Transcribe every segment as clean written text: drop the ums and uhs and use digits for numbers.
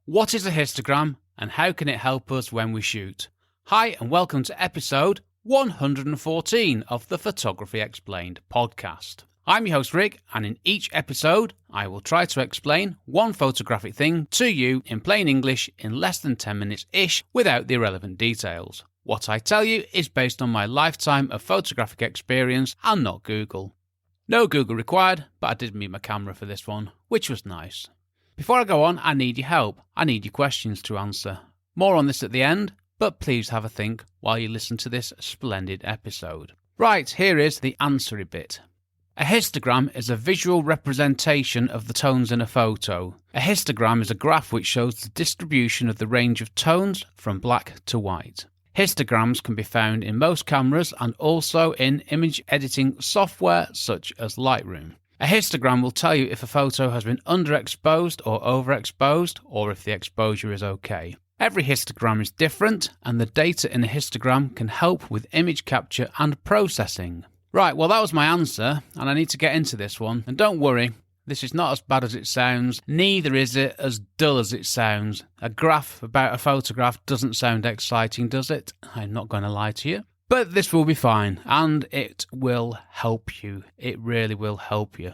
What is a histogram and how can it help us when we shoot? Hi and welcome to episode 114 of the Photography Explained podcast. I'm your host Rick, and in each episode I will try to explain one photographic thing to you in plain English in less than 10 minutes-ish without the irrelevant details. What I tell you is based on my lifetime of photographic experience and not Google. No Google required, but I did need my camera for this one, which was nice. Before I go on, I need your help. I need your questions to answer. More on this at the end, but please have a think while you listen to this splendid episode. Right, here is the answery bit. A histogram is a visual representation of the tones in a photo. A histogram is a graph which shows the distribution of the range of tones from black to white. Histograms can be found in most cameras and also in image editing software such as Lightroom. A histogram will tell you if a photo has been underexposed or overexposed, or if the exposure is okay. Every histogram is different, and the data in a histogram can help with image capture and processing. Right, well that was my answer, and I need to get into this one. And don't worry, this is not as bad as it sounds, neither is it as dull as it sounds. A graph about a photograph doesn't sound exciting, does it? I'm not going to lie to you. But this will be fine, and it will help you. It really will help you.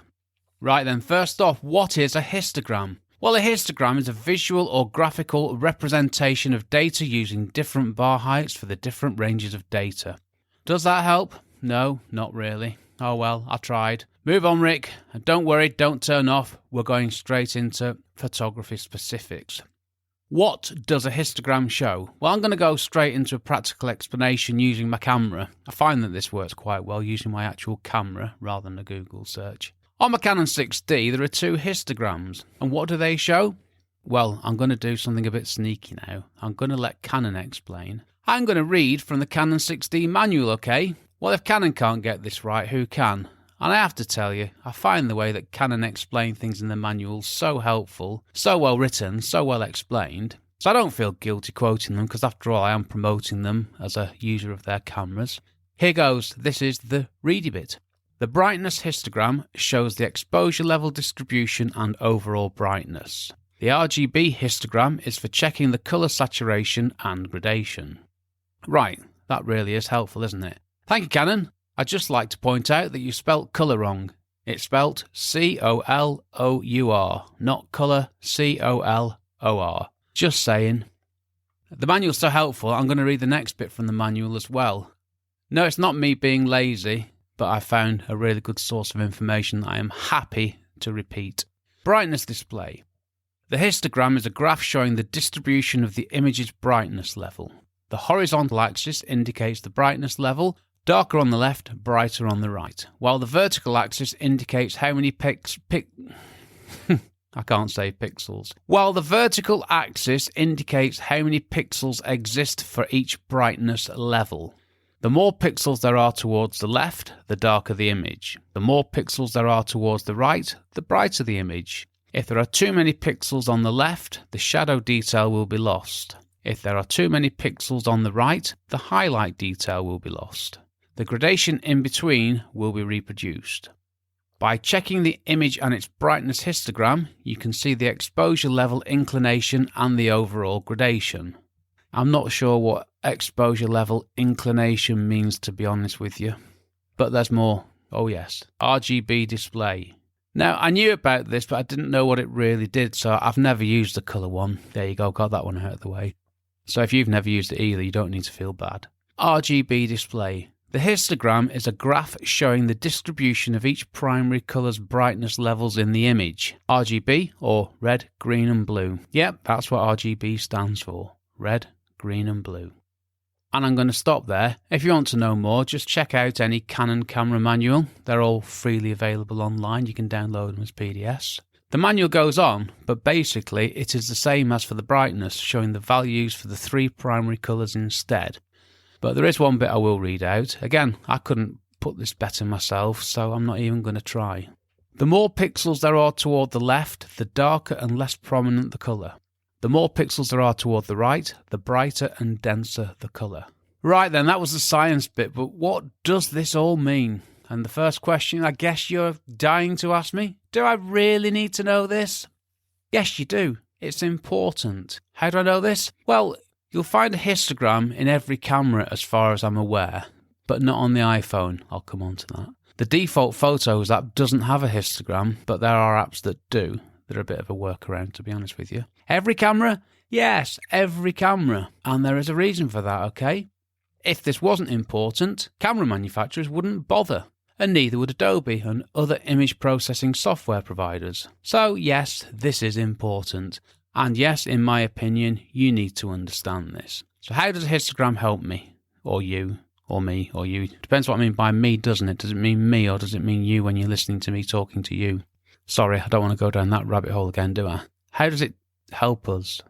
Right then, first off, what is a histogram? Well, a histogram is a visual or graphical representation of data using different bar heights for the different ranges of data. Does that help? No, not really. Oh well, I tried. Move on, Rick. And don't worry, don't turn off. We're going straight into photography specifics. What does a histogram show? Well, I'm going to go straight into a practical explanation using my camera. I find that this works quite well using my actual camera rather than a Google search. On my Canon 6D, there are two histograms. And what do they show? Well, I'm going to do something a bit sneaky now. I'm going to let Canon explain. I'm going to read from the Canon 6D manual, okay? Well, if Canon can't get this right, who can? And I have to tell you, I find the way that Canon explain things in the manual so helpful, so well written, so well explained. So I don't feel guilty quoting them because after all I am promoting them as a user of their cameras. Here goes, this is the ready bit. The brightness histogram shows the exposure level distribution and overall brightness. The RGB histogram is for checking the colour saturation and gradation. Right, that really is helpful, isn't it? Thank you, Canon. I'd just like to point out that you spelt colour wrong. It's spelt C-O-L-O-U-R, not colour, C-O-L-O-R. Just saying. The manual's so helpful, I'm going to read the next bit from the manual as well. No, it's not me being lazy, but I found a really good source of information that I am happy to repeat. Brightness display. The histogram is a graph showing the distribution of the image's brightness level. The horizontal axis indicates the brightness level, darker on the left, brighter on the right, while the vertical axis indicates how many I can't say pixels. While the vertical axis indicates how many pixels exist for each brightness level. The more pixels there are towards the left, the darker the image. The more pixels there are towards the right, the brighter the image. If there are too many pixels on the left, the shadow detail will be lost. If there are too many pixels on the right, the highlight detail will be lost. The gradation in between will be reproduced. By checking the image and its brightness histogram, you can see the exposure level inclination and the overall gradation. I'm not sure what exposure level inclination means, to be honest with you. But there's more. Oh yes, RGB display. Now, I knew about this, but I didn't know what it really did, so I've never used the colour one. There you go, got that one out of the way. So if you've never used it either, you don't need to feel bad. RGB display. The histogram is a graph showing the distribution of each primary colour's brightness levels in the image. RGB, or red, green and blue. Yep, that's what RGB stands for. Red, green and blue. And I'm going to stop there. If you want to know more, just check out any Canon camera manual. They're all freely available online. You can download them as PDFs. The manual goes on, but basically it is the same as for the brightness, showing the values for the three primary colours instead. But there is one bit I will read out. Again, I couldn't put this better myself, so I'm not even going to try. The more pixels there are toward the left, the darker and less prominent the colour. The more pixels there are toward the right, the brighter and denser the colour. Right then, that was the science bit, but what does this all mean? And the first question I guess you're dying to ask me, do I really need to know this? Yes, you do. It's important. How do I know this? Well, you'll find a histogram in every camera as far as I'm aware, but not on the iPhone. I'll come on to that. The default Photos app doesn't have a histogram, but there are apps that do. They're a bit of a workaround, to be honest with you. Every camera? Yes, every camera. And there is a reason for that, okay? If this wasn't important, camera manufacturers wouldn't bother, and neither would Adobe and other image processing software providers. So yes, this is important. And yes, in my opinion, you need to understand this. So how does a histogram help me? Or you? Or me? Or you? Depends what I mean by me, doesn't it? Does it mean me or does it mean you when you're listening to me talking to you? Sorry, I don't want to go down that rabbit hole again, do I? How does it help us?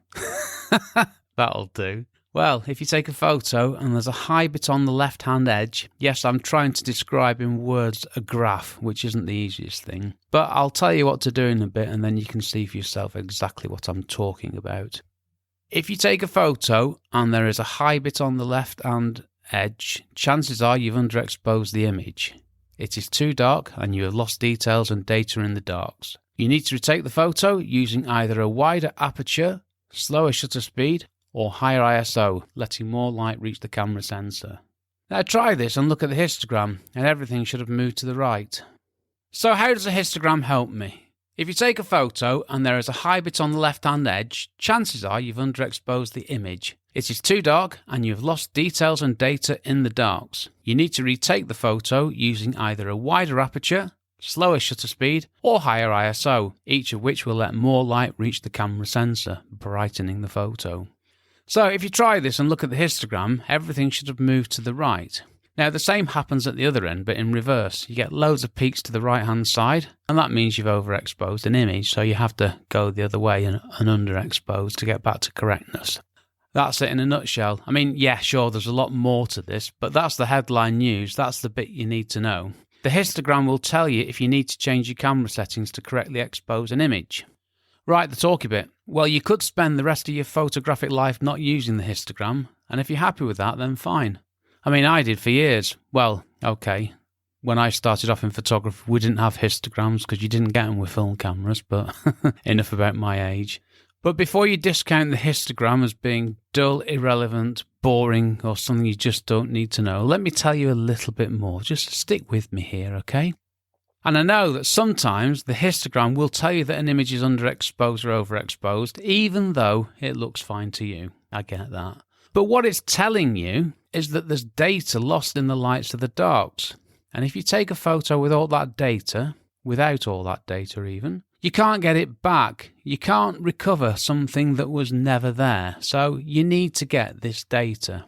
That'll do. Well, if you take a photo and there's a high bit on the left-hand edge, yes, I'm trying to describe in words a graph, which isn't the easiest thing, but I'll tell you what to do in a bit and then you can see for yourself exactly what I'm talking about. If you take a photo and there is a high bit on the left-hand edge, chances are you've underexposed the image. It is too dark and you have lost details and data in the darks. You need to retake the photo using either a wider aperture, slower shutter speed, or higher ISO, letting more light reach the camera sensor. Now try this and look at the histogram, and everything should have moved to the right. So how does a histogram help me? If you take a photo and there is a high bit on the left-hand edge, chances are you've underexposed the image. It is too dark and you've lost details and data in the darks. You need to retake the photo using either a wider aperture, slower shutter speed, or higher ISO, each of which will let more light reach the camera sensor, brightening the photo. So if you try this and look at the histogram, everything should have moved to the right. Now the same happens at the other end, but in reverse. You get loads of peaks to the right hand side, and that means you've overexposed an image, so you have to go the other way and underexpose to get back to correctness. That's it in a nutshell. I mean, yeah, sure, there's a lot more to this, but that's the headline news. That's the bit you need to know. The histogram will tell you if you need to change your camera settings to correctly expose an image. Right, the talky bit. Well, you could spend the rest of your photographic life not using the histogram, and if you're happy with that, then fine. I mean, I did for years. Well, okay. When I started off in photography, we didn't have histograms because you didn't get them with film cameras, but enough about my age. But before you discount the histogram as being dull, irrelevant, boring, or something you just don't need to know, let me tell you a little bit more. Just stick with me here, okay? And I know that sometimes the histogram will tell you that an image is underexposed or overexposed, even though it looks fine to you. I get that. But what it's telling you is that there's data lost in the lights to the darks. And if you take a photo with all that data, without all that data even, you can't get it back. You can't recover something that was never there. So you need to get this data.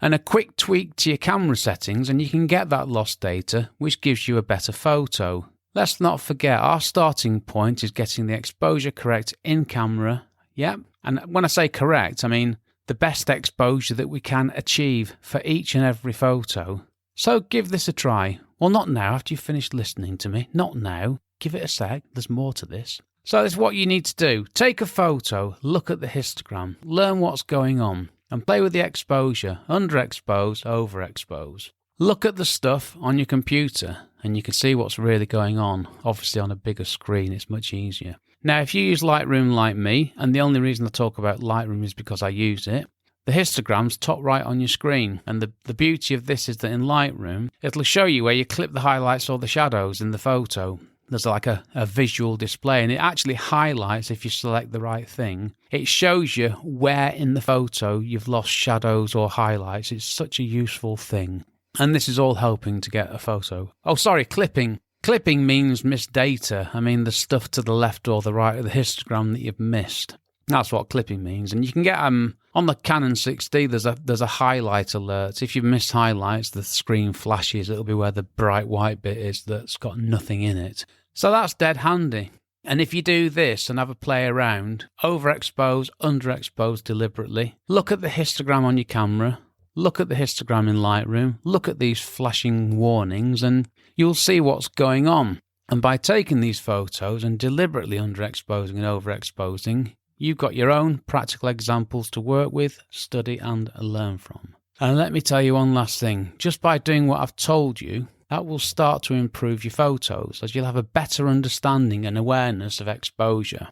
And a quick tweak to your camera settings and you can get that lost data, which gives you a better photo. Let's not forget, our starting point is getting the exposure correct in camera. Yep. And when I say correct, I mean the best exposure that we can achieve for each and every photo. So give this a try. Well, not now, after you've finished listening to me. Not now. Give it a sec. There's more to this. So that's what you need to do. Take a photo, look at the histogram, learn what's going on, and play with the exposure. Underexpose, overexpose. Look at the stuff on your computer, and you can see what's really going on. Obviously, on a bigger screen, it's much easier. Now, if you use Lightroom like me, and the only reason I talk about Lightroom is because I use it, the histogram's top right on your screen. And the beauty of this is that in Lightroom, it'll show you where you clip the highlights or the shadows in the photo. There's like a visual display, and it actually highlights, if you select the right thing, it shows you where in the photo you've lost shadows or highlights. It's such a useful thing. And this is all helping to get a photo. Oh, sorry, clipping. Clipping means missed data. I mean the stuff to the left or the right of the histogram that you've missed. That's what clipping means. And you can get on the Canon 6D, there's a highlight alert. If you've missed highlights, the screen flashes. It'll be where the bright white bit is that's got nothing in it. So that's dead handy. And if you do this and have a play around, overexpose, underexpose deliberately, look at the histogram on your camera, look at the histogram in Lightroom, look at these flashing warnings, and you'll see what's going on. And by taking these photos and deliberately underexposing and overexposing, you've got your own practical examples to work with, study and learn from. And let me tell you one last thing. Just by doing what I've told you, that will start to improve your photos as you'll have a better understanding and awareness of exposure.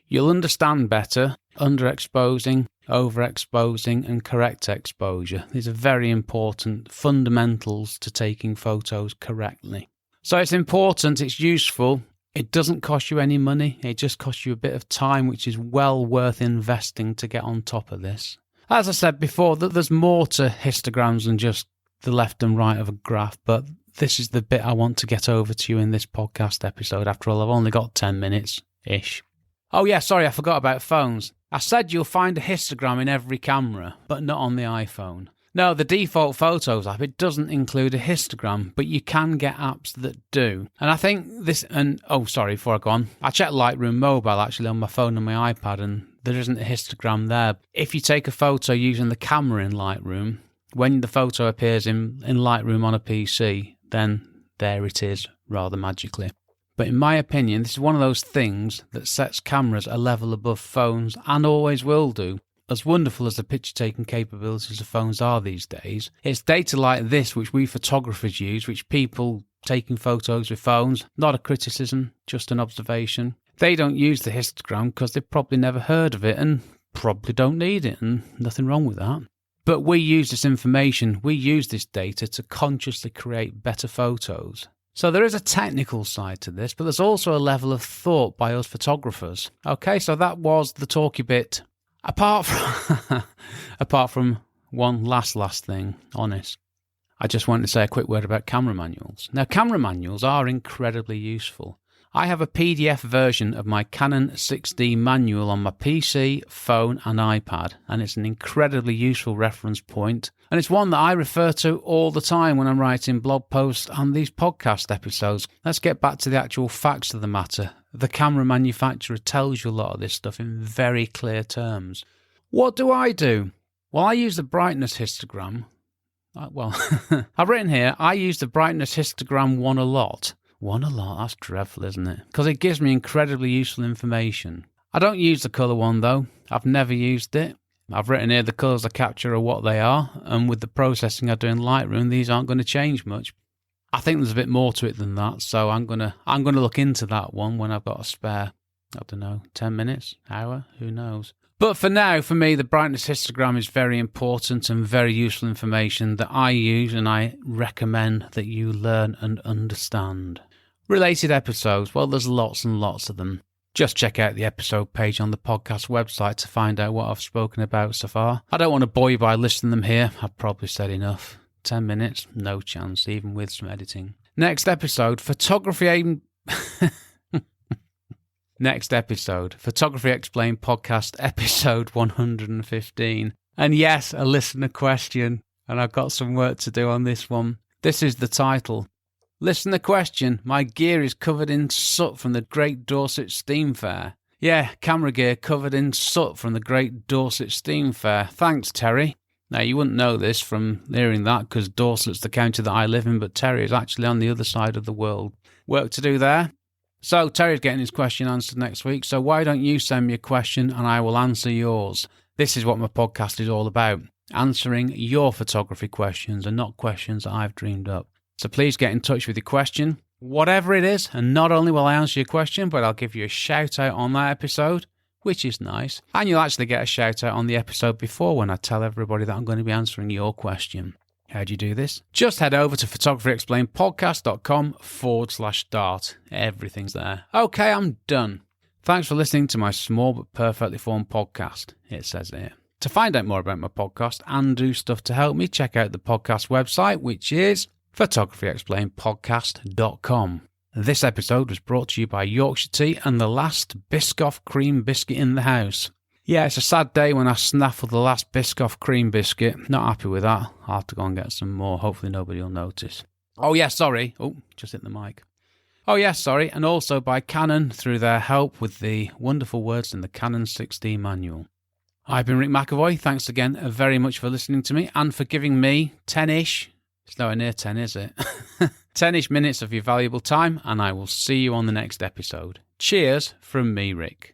You'll understand better underexposing, overexposing and correct exposure. These are very important fundamentals to taking photos correctly. So it's important, it's useful. It doesn't cost you any money. It just costs you a bit of time, which is well worth investing to get on top of this. As I said before, there's more to histograms than just the left and right of a graph, but this is the bit I want to get over to you in this podcast episode. After all, I've only got 10 minutes-ish. Oh yeah, sorry, I forgot about phones. I said you'll find a histogram in every camera, but not on the iPhone. No, the default Photos app, it doesn't include a histogram, but you can get apps that do. And I think this, before I go on, I checked Lightroom Mobile actually on my phone and my iPad, and there isn't a histogram there. If you take a photo using the camera in Lightroom, when the photo appears in Lightroom on a PC, then there it is, rather magically. But in my opinion, this is one of those things that sets cameras a level above phones and always will do. As wonderful as the picture-taking capabilities of phones are these days, it's data like this which we photographers use, which people taking photos with phones, not a criticism, just an observation. They don't use the histogram because they've probably never heard of it and probably don't need it, and nothing wrong with that. But we use this information, we use this data to consciously create better photos. So there is a technical side to this, but there's also a level of thought by us photographers. Okay, so that was the talky bit. Apart from one last thing, honest, I just wanted to say a quick word about camera manuals. Now, camera manuals are incredibly useful. I have a PDF version of my Canon 6D manual on my PC, phone and iPad, and it's an incredibly useful reference point, and it's one that I refer to all the time when I'm writing blog posts and these podcast episodes. Let's get back to the actual facts of the matter. The camera manufacturer tells you a lot of this stuff in very clear terms. What do? Well, I use the brightness histogram. I've written here, I use the brightness histogram one a lot. One a lot, that's dreadful, isn't it? Because it gives me incredibly useful information. I don't use the colour one though. I've never used it. I've written here the colours I capture are what they are, and with the processing I do in Lightroom, these aren't going to change much. I think there's a bit more to it than that, so I'm gonna look into that one when I've got a spare, 10 minutes, hour, who knows. But for now, for me, the brightness histogram is very important and very useful information that I use and I recommend that you learn and understand. Related episodes, well, there's lots and lots of them. Just check out the episode page on the podcast website to find out what I've spoken about so far. I don't want to bore you by listing them here. I've probably said enough. 10 minutes, no chance, even with some editing. Next episode, Photography Explained Podcast, episode 115. And yes, a listener question, and I've got some work to do on this one. This is the title. Listener question, my gear is covered in soot from the Great Dorset Steam Fair. Yeah, camera gear covered in soot from the Great Dorset Steam Fair. Thanks, Terry. Now, you wouldn't know this from hearing that because Dorset's the county that I live in, but Terry is actually on the other side of the world. Work to do there. So Terry's getting his question answered next week, so why don't you send me a question and I will answer yours? This is what my podcast is all about, answering your photography questions and not questions that I've dreamed up. So please get in touch with your question, whatever it is, and not only will I answer your question, but I'll give you a shout out on that episode, which is nice, and you'll actually get a shout out on the episode before when I tell everybody that I'm going to be answering your question. How do you do this? Just head over to photographyexplainedpodcast.com/start. Everything's there. Okay, I'm done. Thanks for listening to my small but perfectly formed podcast, it says here. To find out more about my podcast and do stuff to help me, check out the podcast website, which is photographyexplainedpodcast.com. This episode was brought to you by Yorkshire Tea and the last Biscoff cream biscuit in the house. Yeah, it's a sad day when I snaffle the last Biscoff cream biscuit. Not happy with that. I'll have to go and get some more. Hopefully nobody will notice. Oh, yeah, sorry. Oh, just hit the mic. Oh, yeah, sorry. And also by Canon through their help with the wonderful words in the Canon 6D manual. I've been Rick McAvoy. Thanks again very much for listening to me and for giving me 10-ish. It's nowhere near 10, is it? 10-ish minutes of your valuable time, and I will see you on the next episode. Cheers from me, Rick.